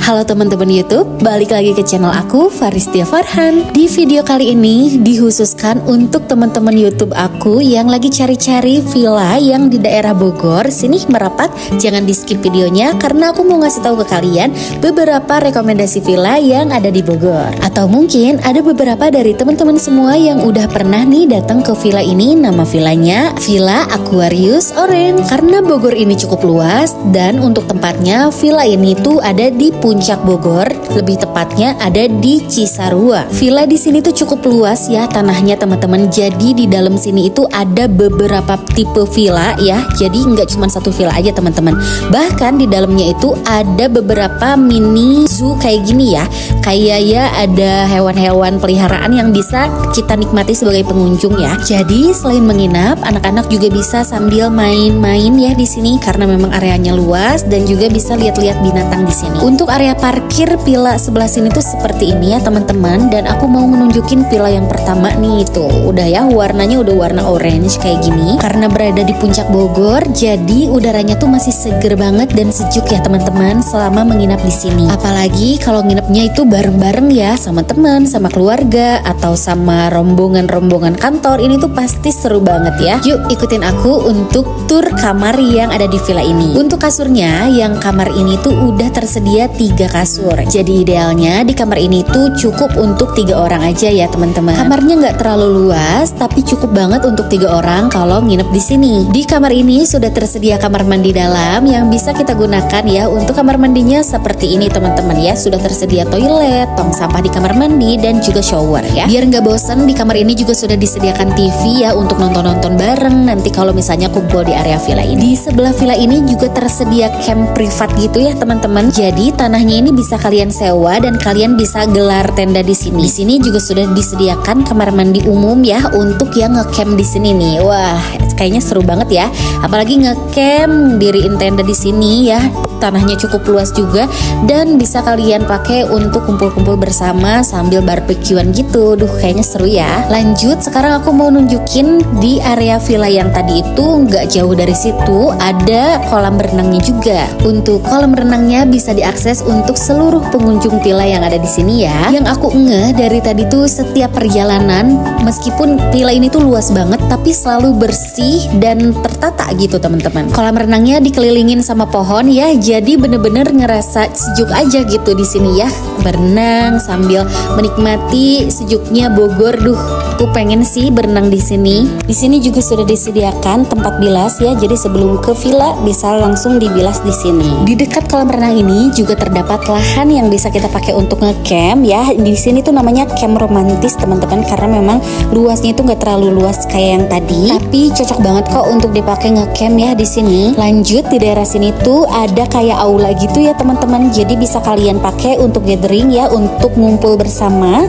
Halo teman-teman YouTube, balik lagi ke channel aku, Faristia Farhan. Di video kali ini dikhususkan untuk teman-teman YouTube aku yang lagi cari-cari villa yang di daerah Bogor. Sini merapat, jangan di skip videonya karena aku mau ngasih tahu ke kalian beberapa rekomendasi villa yang ada di Bogor. Atau mungkin ada beberapa dari teman-teman semua yang udah pernah nih datang ke villa ini. Nama villanya Villa Aquarius Orange. Karena Bogor ini cukup luas dan untuk tempatnya villa ini tuh ada di Puncak Bogor, lebih tepatnya ada di Cisarua. Villa di sini tuh cukup luas ya tanahnya teman-teman. Jadi di dalam sini itu ada beberapa tipe villa ya. Jadi nggak cuma satu villa aja teman-teman. Bahkan di dalamnya itu ada beberapa mini zoo kayak gini ya. Kayak ya ada hewan-hewan peliharaan yang bisa kita nikmati sebagai pengunjung ya. Jadi selain menginap, anak-anak juga bisa sambil main-main ya di sini karena memang areanya luas dan juga bisa lihat-lihat binatang di sini. Untuk area parkir villa sebelah sini tuh seperti ini ya teman-teman, dan aku mau menunjukin villa yang pertama nih. Itu udah ya, warnanya udah warna orange kayak gini. Karena berada di Puncak Bogor, jadi udaranya tuh masih seger banget dan sejuk ya teman-teman selama menginap di sini. Apalagi kalau nginepnya itu bareng-bareng ya sama teman, sama keluarga atau sama rombongan-rombongan kantor. Ini tuh pasti seru banget ya. Yuk ikutin aku untuk tur kamar yang ada di villa ini. Untuk kasurnya, yang kamar ini tuh udah tersedia 3 kasur. Jadi idealnya di kamar ini tuh cukup untuk 3 orang aja ya teman-teman. Kamarnya nggak terlalu luas, tapi cukup banget untuk 3 orang kalau nginep di sini. Di kamar ini sudah tersedia kamar mandi dalam yang bisa kita gunakan ya. Untuk kamar mandinya seperti ini teman-teman ya. Sudah tersedia toilet, tong sampah di kamar mandi dan juga shower ya. Biar nggak bosen, di kamar ini juga sudah disediakan TV ya untuk nonton-nonton bareng nanti kalau misalnya kumpul di area villa ini. Di sebelah villa ini juga tersedia camp privat gitu ya teman-teman. Jadi tanahnya ini bisa kalian sewa dan kalian bisa gelar tenda di sini. Di sini juga sudah disediakan kamar mandi umum ya untuk yang ngecamp di sini nih. Wah, kayaknya seru banget ya. Apalagi ngecamp, diriin tenda di sini ya. Tanahnya cukup luas juga dan bisa kalian pakai untuk kumpul-kumpul bersama sambil barbekyuan gitu. Duh, kayaknya seru ya. Lanjut, sekarang aku mau nunjukin di area villa yang tadi itu nggak jauh dari situ ada kolam renangnya juga. Untuk kolam renangnya bisa diakses untuk seluruh pengunjung villa yang ada di sini ya. Yang aku ngeh dari tadi tuh setiap perjalanan, meskipun villa ini tuh luas banget tapi selalu bersih dan tertata gitu teman-teman. Kolam renangnya dikelilingin sama pohon ya. Jadi bener-bener ngerasa sejuk aja gitu di sini ya. Berenang sambil menikmati sejuknya Bogor. Duh, aku pengen sih berenang di sini. Di sini juga sudah disediakan tempat bilas ya. Jadi sebelum ke villa bisa langsung dibilas di sini. Di dekat kolam renang ini juga terdapat lahan yang bisa kita pakai untuk ngecamp ya. Di sini tuh namanya camp romantis teman-teman karena memang luasnya itu nggak terlalu luas kayak yang tadi. Tapi cocok banget kok untuk dipakai ngecamp ya di sini. Lanjut, di daerah sini tuh ada kayak aula gitu ya teman-teman. Jadi bisa kalian pakai untuk gathering ya, untuk ngumpul bersama,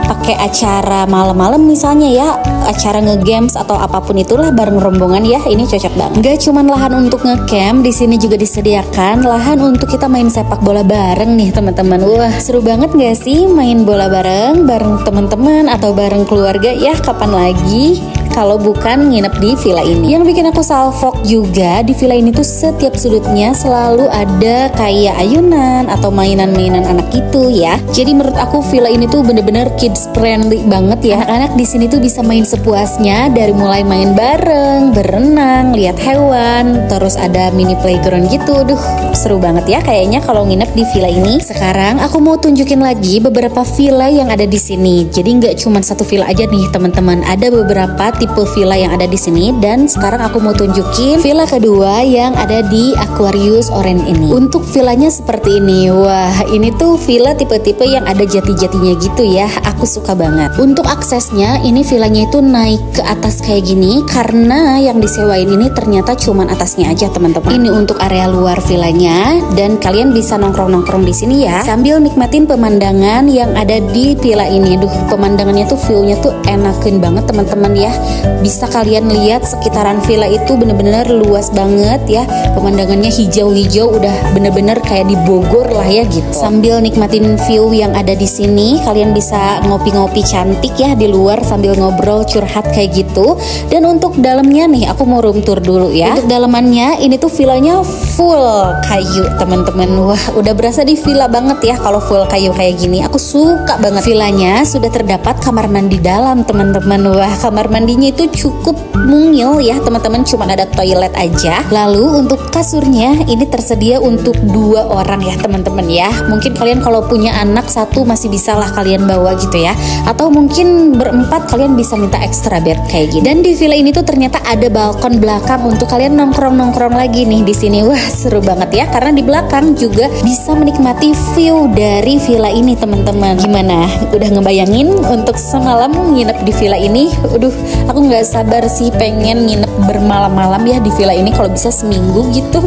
pakai acara malam-malam misalnya ya, acara nge-games atau apapun itulah bareng rombongan ya. Ini cocok banget. Gak cuman lahan untuk ngecamp, di sini juga disediakan lahan untuk kita main sepak bola bareng nih teman-teman. Wah, seru banget gak sih main bola bareng teman-teman atau bareng keluarga ya? Kapan lagi kalau bukan nginep di villa ini. Yang bikin aku salfok juga di villa ini tuh setiap sudutnya selalu ada kayak ayunan atau mainan-mainan anak gitu ya. Jadi menurut aku villa ini tuh bener-bener kids friendly banget ya. Anak-anak di sini tuh bisa main sepuasnya, dari mulai main bareng, berenang, lihat hewan, terus ada mini playground gitu. Duh, seru banget ya kayaknya kalau nginep di villa ini. Sekarang aku mau tunjukin lagi beberapa villa yang ada di sini. Jadi nggak cuma satu villa aja nih teman-teman. Ada beberapa tipe villa yang ada di sini dan sekarang aku mau tunjukin villa kedua yang ada di Aquarius Orange ini. Untuk villanya seperti ini. Wah, ini tuh villa tipe-tipe yang ada jati-jatinya gitu ya. Aku suka banget. Untuk aksesnya, ini villanya itu naik ke atas kayak gini karena yang disewain ini ternyata cuman atasnya aja teman-teman. Ini untuk area luar villanya dan kalian bisa nongkrong-nongkrong di sini ya sambil nikmatin pemandangan yang ada di villa ini. Duh, pemandangannya tuh view-nya tuh enakin banget teman-teman ya. Bisa kalian lihat sekitaran villa itu bener-bener luas banget ya. Pemandangannya hijau-hijau, udah bener-bener kayak di Bogor lah ya gitu. Sambil nikmatin view yang ada di sini, kalian bisa ngopi-ngopi cantik ya di luar sambil ngobrol curhat kayak gitu. Dan untuk dalamnya nih, aku mau room tour dulu ya. Untuk dalamannya ini tuh villanya full kayu teman-teman. Wah, udah berasa di villa banget ya kalau full kayu kayak gini. Aku suka banget. Villanya sudah terdapat kamar mandi dalam teman-teman. Wah, kamar mandinya itu cukup mungil ya teman-teman, cuma ada toilet aja. Lalu untuk kasurnya ini tersedia untuk 2 orang ya teman-teman ya. Mungkin kalian kalau punya anak 1 masih bisa lah kalian bawa gitu ya. Atau mungkin berempat kalian bisa minta extra bed kayak gini. Dan di villa ini tuh ternyata ada balkon belakang untuk kalian nongkrong-nongkrong lagi nih di sini. Wah, seru banget ya, karena di belakang juga bisa menikmati view dari villa ini teman-teman. Gimana? Udah ngebayangin untuk semalam nginep di villa ini? Aduh, aku nggak sabar sih pengen nginep bermalam-malam ya di villa ini, kalau bisa seminggu gitu.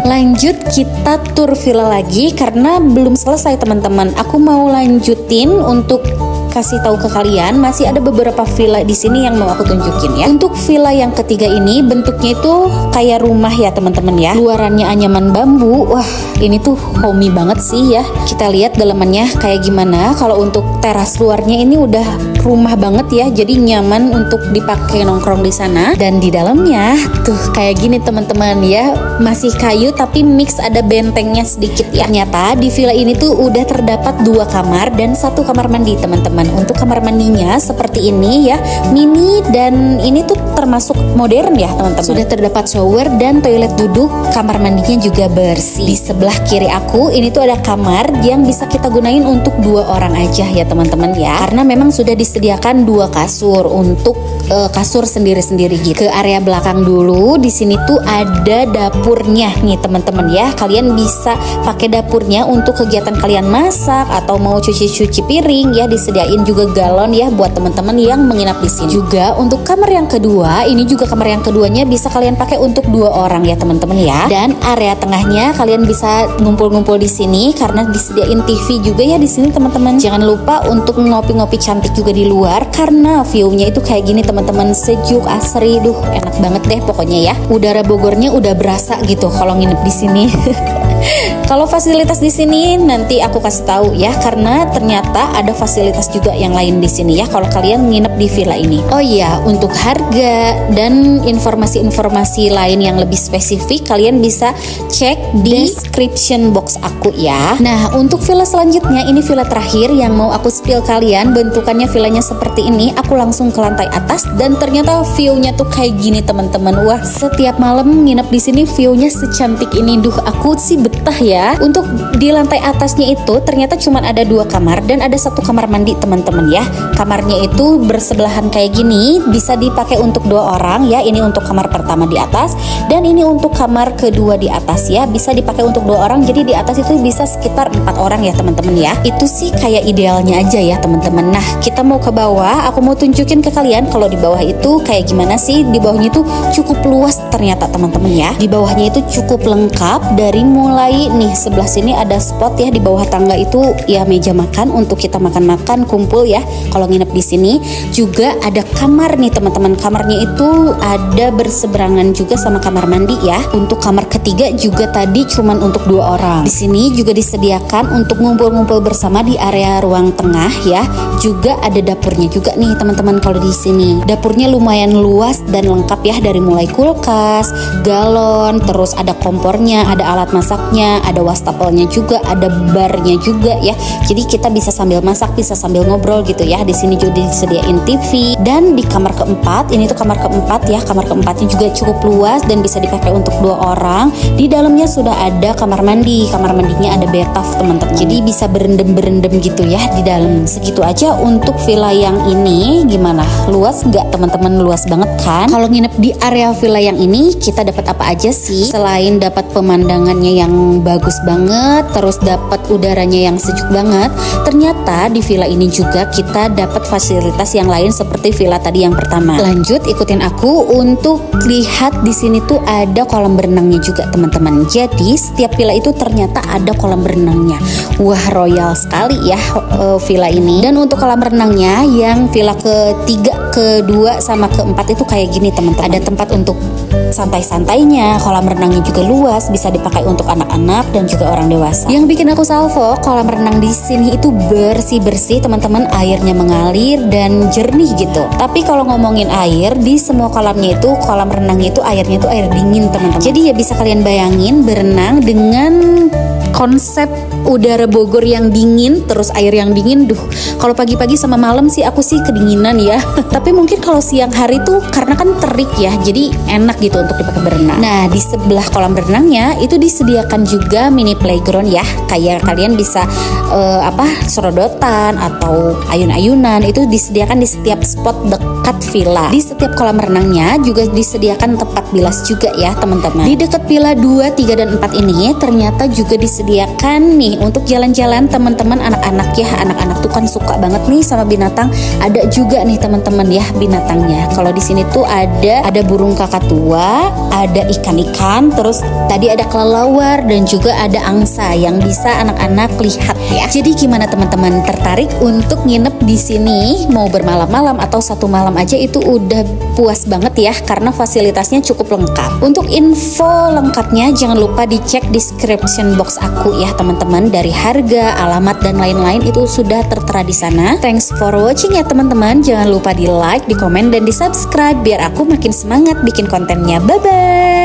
Lanjut kita tur villa lagi karena belum selesai teman-teman. Aku mau lanjutin untuk kasih tahu ke kalian, masih ada beberapa villa di sini yang mau aku tunjukin ya. Untuk villa yang ketiga ini bentuknya itu kayak rumah ya teman-teman ya. Luarannya anyaman bambu. Wah, ini tuh homey banget sih ya. Kita lihat dalamannya kayak gimana. Kalau untuk teras luarnya ini udah rumah banget ya. Jadi nyaman untuk dipakai nongkrong di sana. Dan di dalamnya tuh kayak gini teman-teman ya. Masih kayu tapi mix ada bentengnya sedikit ya. Ternyata di villa ini tuh udah terdapat 2 kamar dan 1 kamar mandi teman-teman. Untuk kamar mandinya seperti ini ya, mini, dan ini tuh termasuk modern ya teman-teman. Sudah terdapat shower dan toilet duduk. Kamar mandinya juga bersih. Di sebelah kiri aku ini tuh ada kamar yang bisa kita gunain untuk 2 orang aja ya teman-teman ya. Karena memang sudah disediakan 2 kasur untuk kasur sendiri-sendiri gitu. Ke area belakang dulu, di sini tuh ada dapurnya nih teman-teman ya. Kalian bisa pakai dapurnya untuk kegiatan kalian masak atau mau cuci-cuci piring ya, disediain juga galon ya buat teman-teman yang menginap di sini. Juga untuk kamar yang kedua, ini juga kamar yang keduanya bisa kalian pakai untuk 2 orang ya teman-teman ya. Dan area tengahnya kalian bisa ngumpul-ngumpul di sini karena disediain TV juga ya di sini teman-teman. Jangan lupa untuk ngopi-ngopi cantik juga di luar karena view-nya itu kayak gini teman-teman, sejuk, asri, duh enak banget deh pokoknya ya. Udara Bogornya udah berasa gitu kalau nginep di sini. Kalau fasilitas di sini nanti aku kasih tahu ya, karena ternyata ada fasilitas juga yang lain di sini ya kalau kalian nginep di villa ini. Oh iya, untuk harga dan informasi-informasi lain yang lebih spesifik kalian bisa cek di description box aku ya. Nah, untuk villa selanjutnya ini villa terakhir yang mau aku spill kalian. Bentukannya villanya seperti ini. Aku langsung ke lantai atas dan ternyata view-nya tuh kayak gini teman-teman. Wah, setiap malam nginep di sini view-nya secantik ini. Duh, aku sih betah ya. Untuk di lantai atasnya itu ternyata cuma ada 2 kamar dan ada 1 kamar mandi teman-teman ya. Kamarnya itu bersebelahan kayak gini, bisa dipakai untuk 2 orang ya. Ini untuk kamar pertama di atas dan ini untuk kamar kedua di atas ya. Bisa dipakai untuk 2 orang, jadi di atas itu bisa sekitar 4 orang ya teman-teman ya. Itu sih kayak idealnya aja ya teman-teman. Nah, kita mau ke bawah, aku mau tunjukin ke kalian kalau di bawah itu kayak gimana sih. Di bawahnya itu cukup luas ternyata teman-teman ya. Di bawahnya itu cukup lengkap, dari mulai nih sebelah sini ada spot ya, di bawah tangga itu ya meja makan untuk kita makan-makan kumpul ya kalau nginep di sini. Juga ada kamar nih teman-teman. Kamarnya itu ada berseberangan juga sama kamar mandi ya. Untuk kamar ketiga juga tadi cuman untuk 2 orang. Di sini juga disediakan untuk ngumpul-ngumpul bersama di area ruang tengah ya. Juga ada dapurnya juga nih teman-teman kalau di sini. Dapurnya lumayan luas dan lengkap ya, dari mulai kulkas, galon, terus ada kompornya, ada alat masaknya, ada wastafelnya juga, ada barnya juga ya. Jadi kita bisa sambil masak, bisa sambil ngobrol gitu ya. Di sini juga disediain TV. Dan di kamar keempat, ini tuh kamar keempat ya. Kamar keempatnya juga cukup luas dan bisa dipakai untuk 2 orang. Di dalamnya sudah ada kamar mandi. Kamar mandinya ada bathtub teman-teman. Jadi bisa berendam-berendam gitu ya di dalam. Segitu aja untuk villa yang ini. Gimana? Luas nggak teman-teman? Luas banget kan? Kalau nginep di area villa yang ini kita dapat apa aja sih? Selain dapat pemandangannya yang bagus banget, terus dapat udaranya yang sejuk banget, ternyata di villa ini juga kita dapat fasilitas yang lain seperti villa tadi yang pertama. Lanjut, ikutin aku untuk lihat di sini tuh ada kolam berenangnya juga teman-teman. Jadi setiap villa itu ternyata ada kolam berenangnya. Wah, royal sekali ya villa ini. Dan untuk kolam renangnya yang villa ketiga, kedua sama keempat itu kayak gini teman-teman. Ada tempat untuk santai-santainya, kolam renangnya juga luas, bisa dipakai untuk anak-anak dan juga orang dewasa. Yang bikin aku salvo, kolam renang di sini itu bersih-bersih teman-teman, airnya mengalir dan jernih gitu. Tapi kalau ngomongin air, di semua kolamnya itu, kolam renangnya itu airnya itu air dingin teman-teman. Jadi ya bisa kalian bayangin berenang dengan konsep udara Bogor yang dingin, terus air yang dingin. Kalau pagi-pagi sama malam sih aku sih kedinginan ya. Tapi mungkin kalau siang hari tuh karena kan terik ya, jadi enak gitu untuk dipakai berenang. Nah, di sebelah kolam renangnya itu disediakan juga mini playground ya. Kayak kalian bisa serodotan atau ayun-ayunan, itu disediakan di setiap spot dekat villa. Di setiap kolam renangnya juga disediakan tempat bilas juga ya teman-teman. Di dekat villa 2, 3, dan 4 ini ternyata juga disediakan nih untuk jalan-jalan teman-teman anak-anak ya. Anak-anak tuh kan suka banget nih sama binatang. Ada juga nih teman-teman ya binatangnya. Kalau di sini tuh ada burung kakatua, ada ikan-ikan, terus tadi ada kelelawar dan juga ada angsa yang bisa anak-anak lihat ya. Jadi gimana teman-teman, tertarik untuk nginep di sini? Mau bermalam-malam atau satu malam aja itu udah puas banget ya, karena fasilitasnya cukup lengkap. Untuk info lengkapnya jangan lupa dicek description box aku ya teman-teman. Dari harga, alamat, dan lain-lain itu sudah tertera di sana. Thanks for watching ya teman-teman. Jangan lupa di like, di komen, dan di subscribe biar aku makin semangat bikin kontennya. Bye bye.